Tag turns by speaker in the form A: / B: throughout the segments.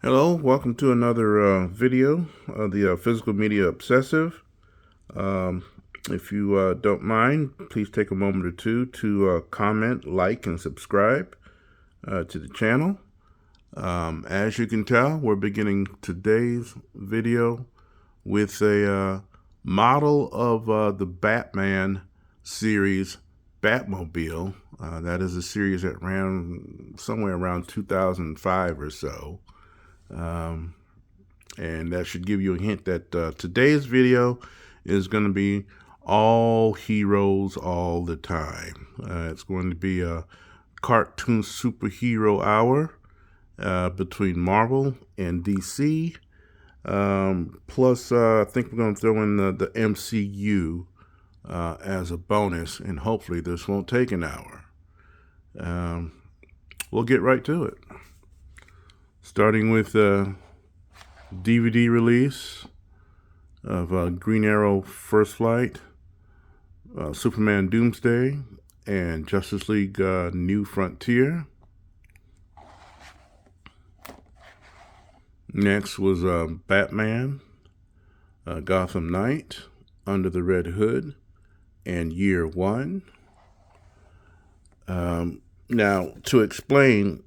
A: Hello, welcome to another video of the Physical Media Obsessive. If you don't mind, please take a moment or two to comment, like, and subscribe to the channel. As you can tell, we're beginning today's video with a model of the Batman series Batmobile. That is a series that ran somewhere around 2005 or so. And that should give you a hint that today's video is going to be all heroes all the time. It's going to be a cartoon superhero hour between Marvel and DC. Plus, I think we're going to throw in the MCU as a bonus, and hopefully this won't take an hour. We'll get right to it. Starting with DVD release of Green Arrow First Flight, Superman Doomsday, and Justice League New Frontier. Next was Batman, Gotham Knight, Under the Red Hood, and Year One. Now, to explain,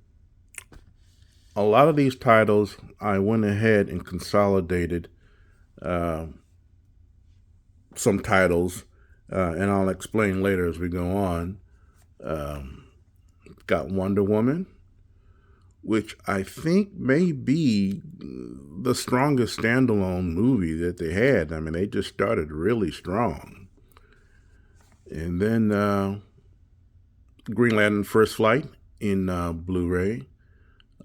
A: a lot of these titles, I went ahead and consolidated some titles, and I'll explain later as we go on. Got Wonder Woman, which I think may be the strongest standalone movie that they had. I mean, they just started really strong. And then Green Lantern First Flight in Blu-ray.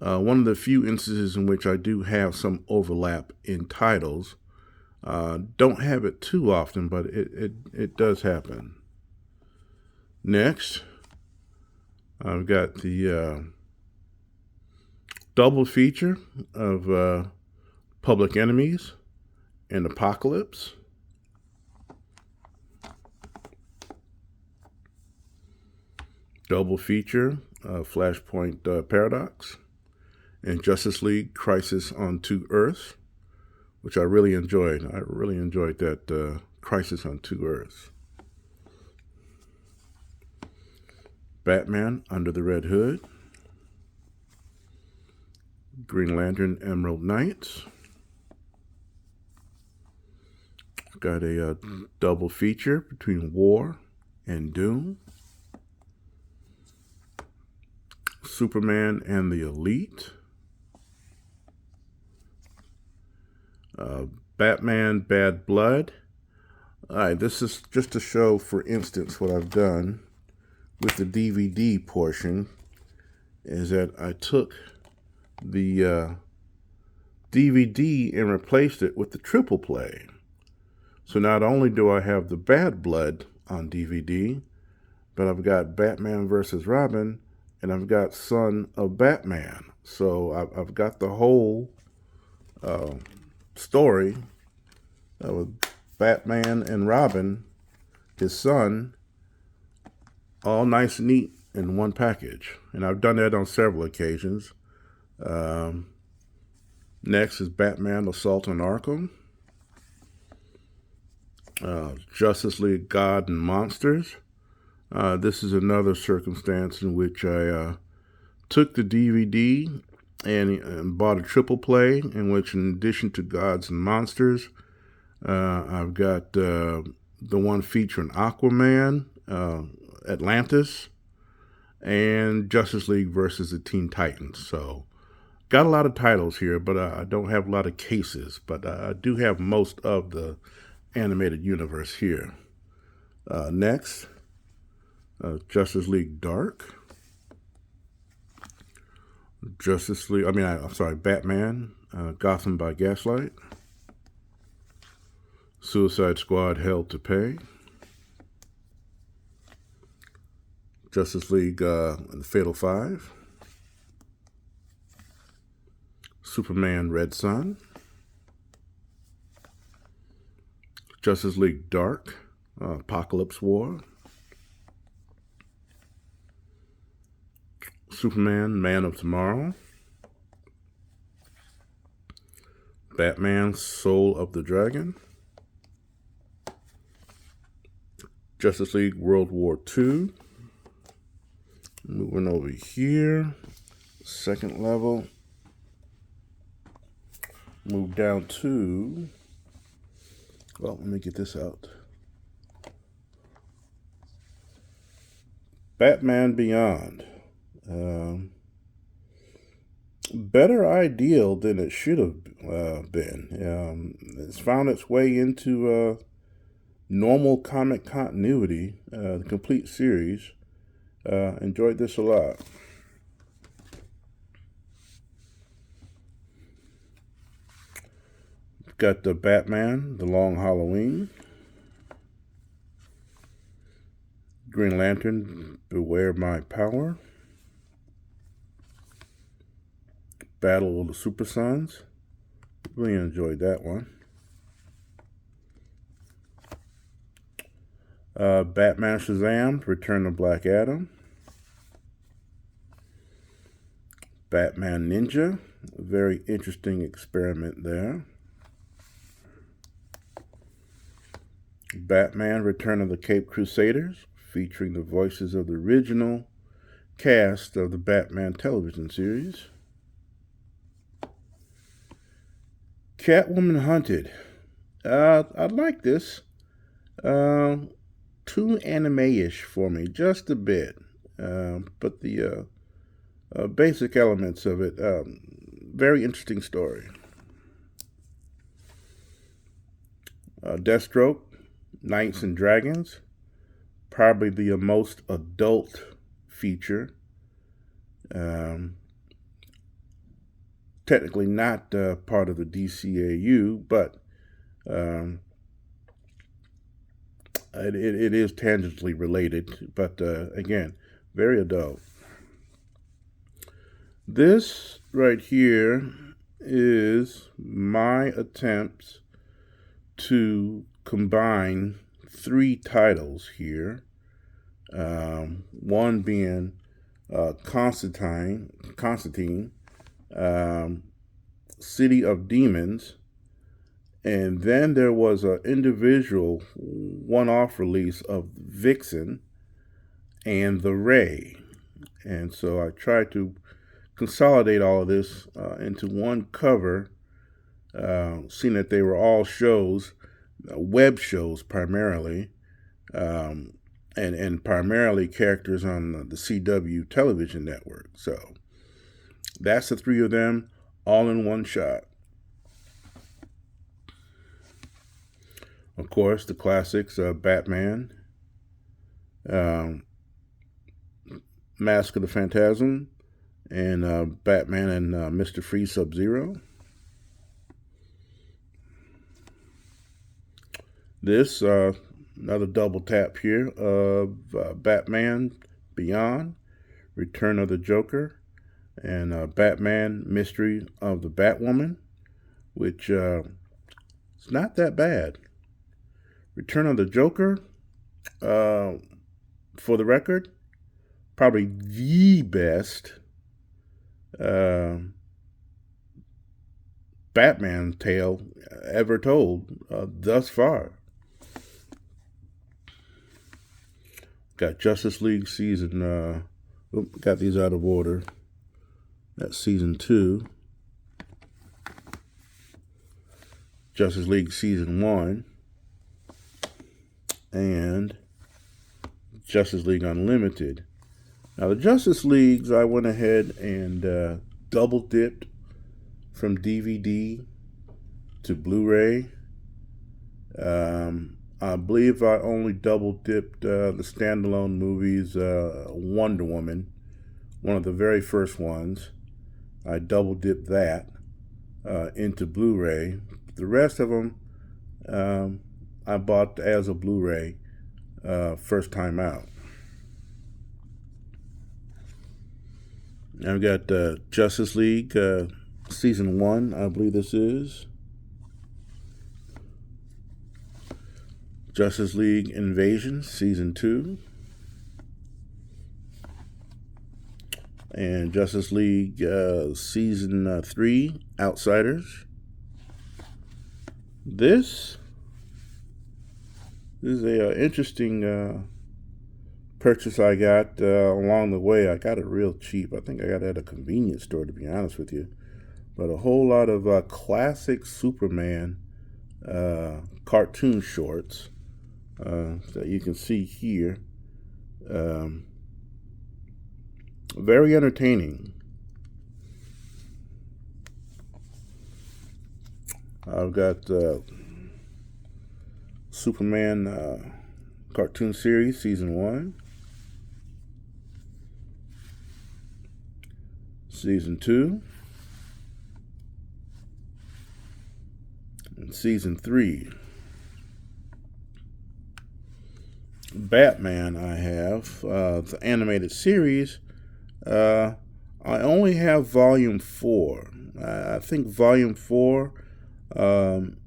A: One of the few instances in which I do have some overlap in titles. Don't have it too often, but it does happen. Next, I've got the double feature of Public Enemies and Apocalypse. Double feature Flashpoint Paradox and Justice League Crisis on Two Earths, which I really enjoyed. I really enjoyed that Crisis on Two Earths. Batman Under the Red Hood, Green Lantern Emerald Knights. Got a double feature between War and Doom. Superman and the Elite. Batman Bad Blood. All right, this is just to show, for instance, what I've done with the DVD portion is that I took the DVD and replaced it with the triple play. So not only do I have the Bad Blood on DVD, but I've got Batman vs. Robin, and I've got Son of Batman. So I've got the whole story with Batman and Robin, his son, all nice and neat in one package. And I've done that on several occasions. Next is Batman Assault on Arkham. Justice League God and Monsters. This is another circumstance in which I took the DVD and bought a triple play, in which, in addition to Gods and Monsters, I've got the one featuring Aquaman, Atlantis, and Justice League versus the Teen Titans. So, got a lot of titles here, but I don't have a lot of cases. But I do have most of the animated universe here. Next, Justice League Dark. Batman, Gotham by Gaslight. Suicide Squad, Hell to Pay. Justice League The Fatal Five. Superman Red Sun. Justice League Dark, Apocalypse War. Superman Man of Tomorrow. Batman, Soul of the Dragon. Justice League World War II. Moving over here, second level. Move down to, well, let me get this out. Batman Beyond. Better ideal than it should have been. It's found its way into normal comic continuity, the complete series. Enjoyed this a lot. Got the Batman, The Long Halloween. Green Lantern, Beware My Power. Battle of the Super Sons. Really enjoyed that one. Batman Shazam, Return of Black Adam. Batman Ninja, a very interesting experiment there. Batman Return of the Caped Crusaders, featuring the voices of the original cast of the Batman television series. Catwoman Hunted. I like this. Too anime-ish for me, just a bit. But the basic elements of it, very interesting story. Deathstroke, Knights and Dragons, probably the most adult feature. Technically not part of the DCAU, but it is tangentially related. But again, very adult. This right here is my attempts to combine three titles here. One being Constantine, City of Demons, and then there was an individual one-off release of Vixen and The Ray. And so I tried to consolidate all of this into one cover, seeing that they were all shows, web shows primarily, and primarily characters on the CW television network. So that's the three of them all in one shot. Of course, the classics, Batman, Mask of the Phantasm, and Batman and Mr. Freeze Sub-Zero. This, another double tap here of Batman Beyond, Return of the Joker, and Batman Mystery of the Batwoman, which is not that bad. Return of the Joker, for the record, probably the best Batman tale ever told thus far. Got Justice League season, got these out of order. That's season 2. Justice League season 1. And Justice League Unlimited. Now the Justice Leagues, I went ahead and double dipped from DVD to Blu-ray. I believe I only double dipped the standalone movies, Wonder Woman, one of the very first ones. I double dipped that into Blu-ray. The rest of them I bought as a Blu-ray first time out. I've got Justice League season 1, I believe this is. Justice League Invasion season 2. And Justice League season 3, Outsiders. This is a interesting purchase I got along the way. I got it real cheap. I think I got it at a convenience store, to be honest with you. But a whole lot of classic Superman cartoon shorts that you can see here. Very entertaining. I've got Superman cartoon series season 1, season 2, and season 3. Batman I have, the animated series. I only have volume 4. I think volume 4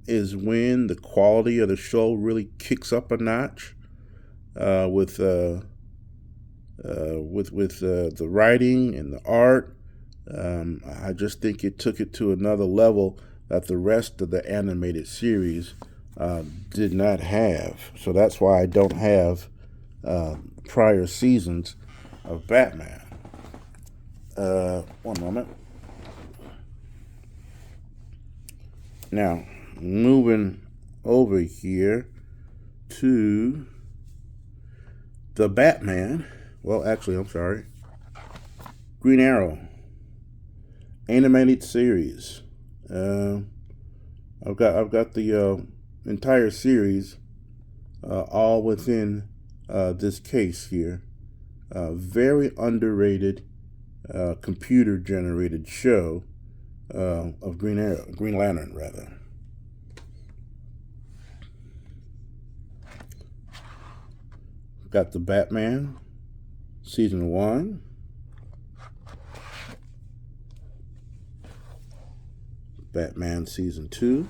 A: is when the quality of the show really kicks up a notch with the writing and the art. I just think it took it to another level that the rest of the animated series did not have. So that's why I don't have prior seasons of Batman. One moment. Now, moving over here to the Batman. Well, actually, I'm sorry. Green Arrow animated series. I've got the entire series all within this case here. Very underrated computer-generated show of Green Lantern, rather. Got the Batman season 1, Batman season 2,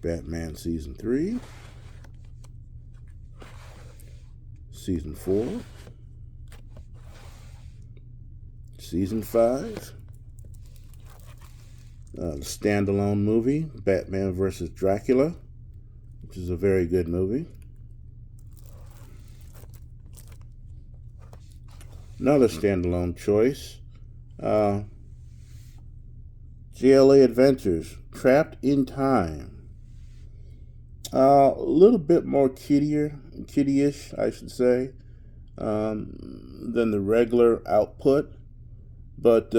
A: Batman season 3, season 4, season 5, the standalone movie Batman vs. Dracula, which is a very good movie. Another standalone choice, JLA Adventures, Trapped in Time. A little bit more kiddie-ish, I should say, than the regular output. But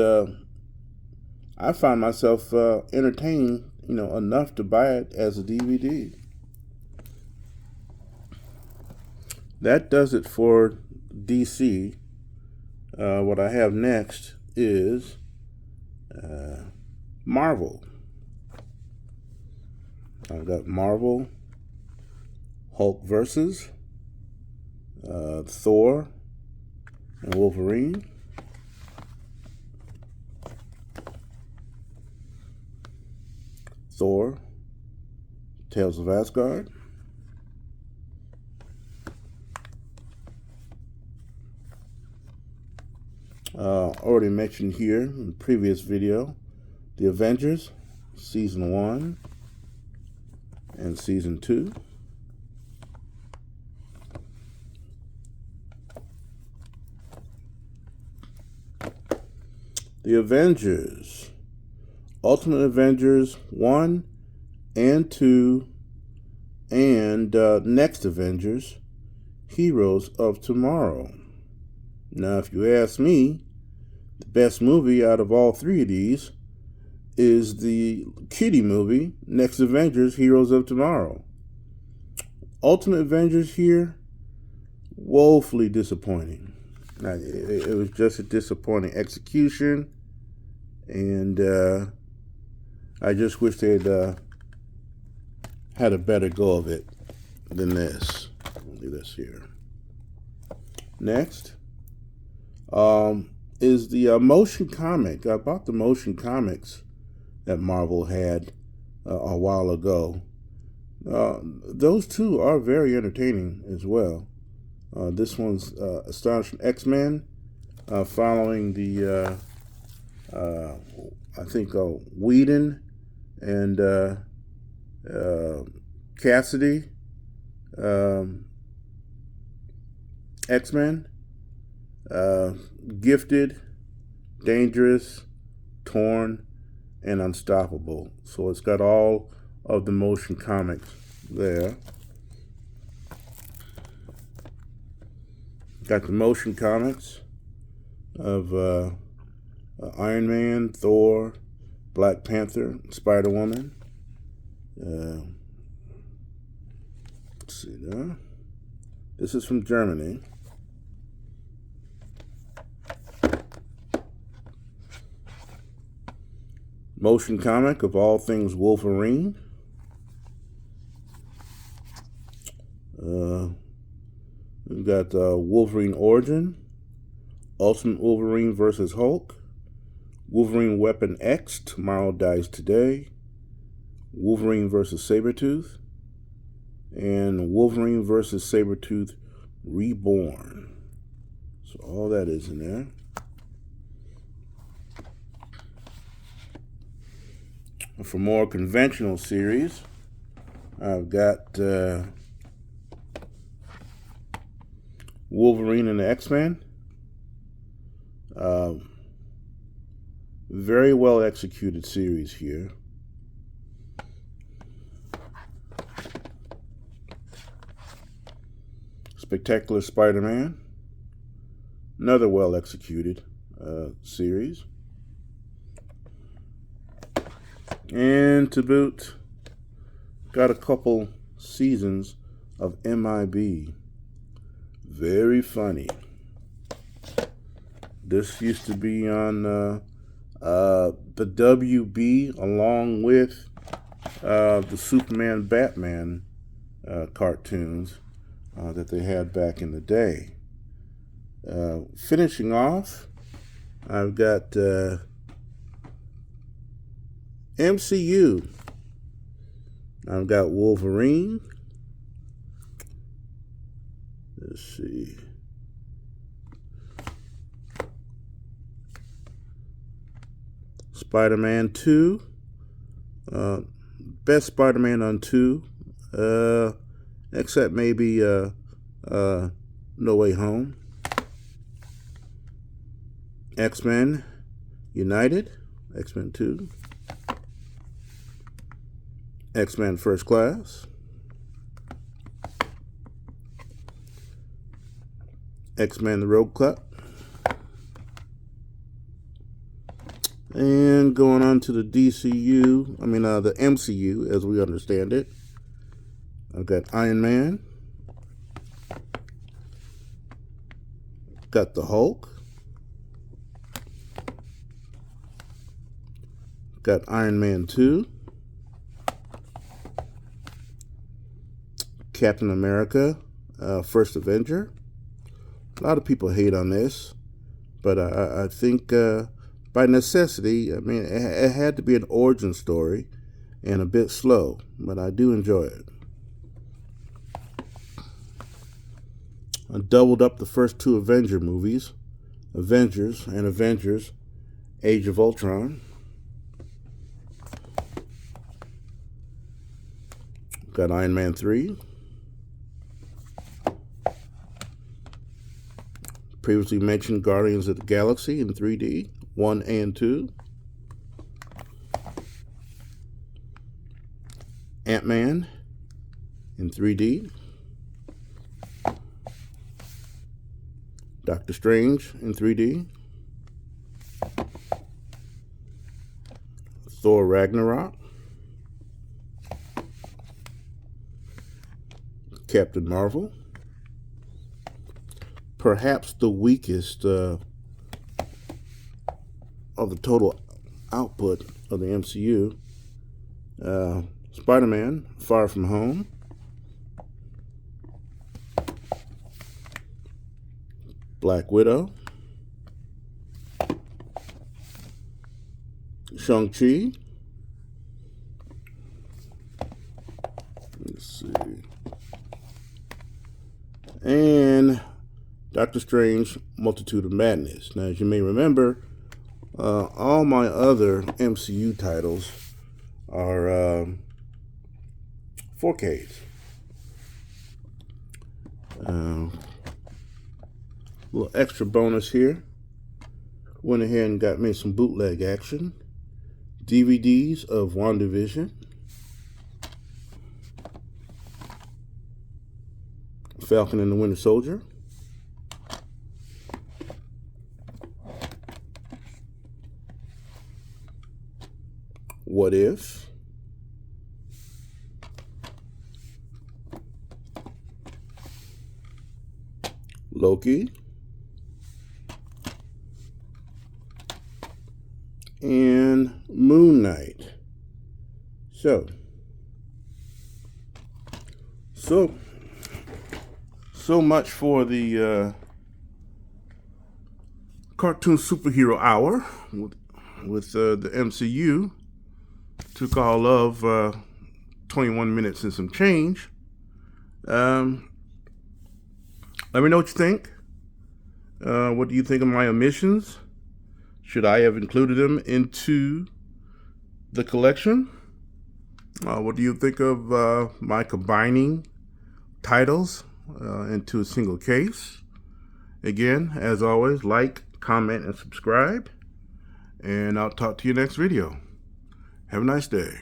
A: I found myself entertained, enough to buy it as a DVD. That does it for DC. What I have next is Marvel. I've got Marvel, Hulk versus Thor and Wolverine. Thor, Tales of Asgard. Already mentioned here in the previous video, The Avengers, Season 1 and Season 2. The Avengers, Ultimate Avengers 1 and 2, and Next Avengers, Heroes of Tomorrow. Now, if you ask me, the best movie out of all three of these is the kiddie movie, Next Avengers, Heroes of Tomorrow. Ultimate Avengers here, woefully disappointing. It was just a disappointing execution, and I just wish they'd had a better go of it than this. I'll do this here. Next is the motion comic. I bought the motion comics that Marvel had a while ago. Those two are very entertaining as well. This one's Astonishing X-Men, following the I think Whedon and Cassidy, X-Men, Gifted, Dangerous, Torn, and Unstoppable. So it's got all of the motion comics there. Got the motion comics of Iron Man, Thor, Black Panther, Spider-Woman. Let's see there. This is from Germany. Motion comic of all things Wolverine. We've got Wolverine Origin, Ultimate Wolverine versus Hulk, Wolverine Weapon X, Tomorrow Dies Today, Wolverine versus Sabretooth, and Wolverine versus Sabretooth Reborn. So all that is in there. For more conventional series, I've got Wolverine and the X-Men. Very well executed series here. Spectacular Spider-Man. Another well executed series. And to boot, got a couple seasons of MIB. Very funny. This used to be on the WB along with the Superman Batman cartoons that they had back in the day. Finishing off, I've got MCU. I've got Wolverine. Let's see. Spider-Man 2. Best Spider-Man on 2. Except maybe No Way Home. X-Men United. X-Men 2. X-Men First Class. X-Men The Rogue Cup. And going on to the DCU, the MCU as we understand it. I've got Iron Man. Got the Hulk. Got Iron Man 2. Captain America, First Avenger. A lot of people hate on this, but I think by necessity, it had to be an origin story and a bit slow, but I do enjoy it. I doubled up the first two Avenger movies, Avengers and Avengers Age of Ultron. Got Iron Man 3. Previously mentioned Guardians of the Galaxy in 3D, 1 and 2. Ant-Man in 3D. Doctor Strange in 3D. Thor Ragnarok. Captain Marvel. Perhaps the weakest of the total output of the MCU. Spider-Man, Far From Home. Black Widow. Shang-Chi. Let's see. And Doctor Strange, Multitude of Madness. Now, as you may remember, all my other MCU titles are 4Ks. Little extra bonus here. Went ahead and got me some bootleg action. DVDs of WandaVision, Falcon and the Winter Soldier, What If, Loki, and Moon Knight. So much for the cartoon superhero hour with the MCU. Took all of 21 minutes and some change. Let me know what you think. What do you think of my omissions? Should I have included them into the collection? What do you think of my combining titles into a single case? Again, as always, like, comment, and subscribe. And I'll talk to you next video. Have a nice day.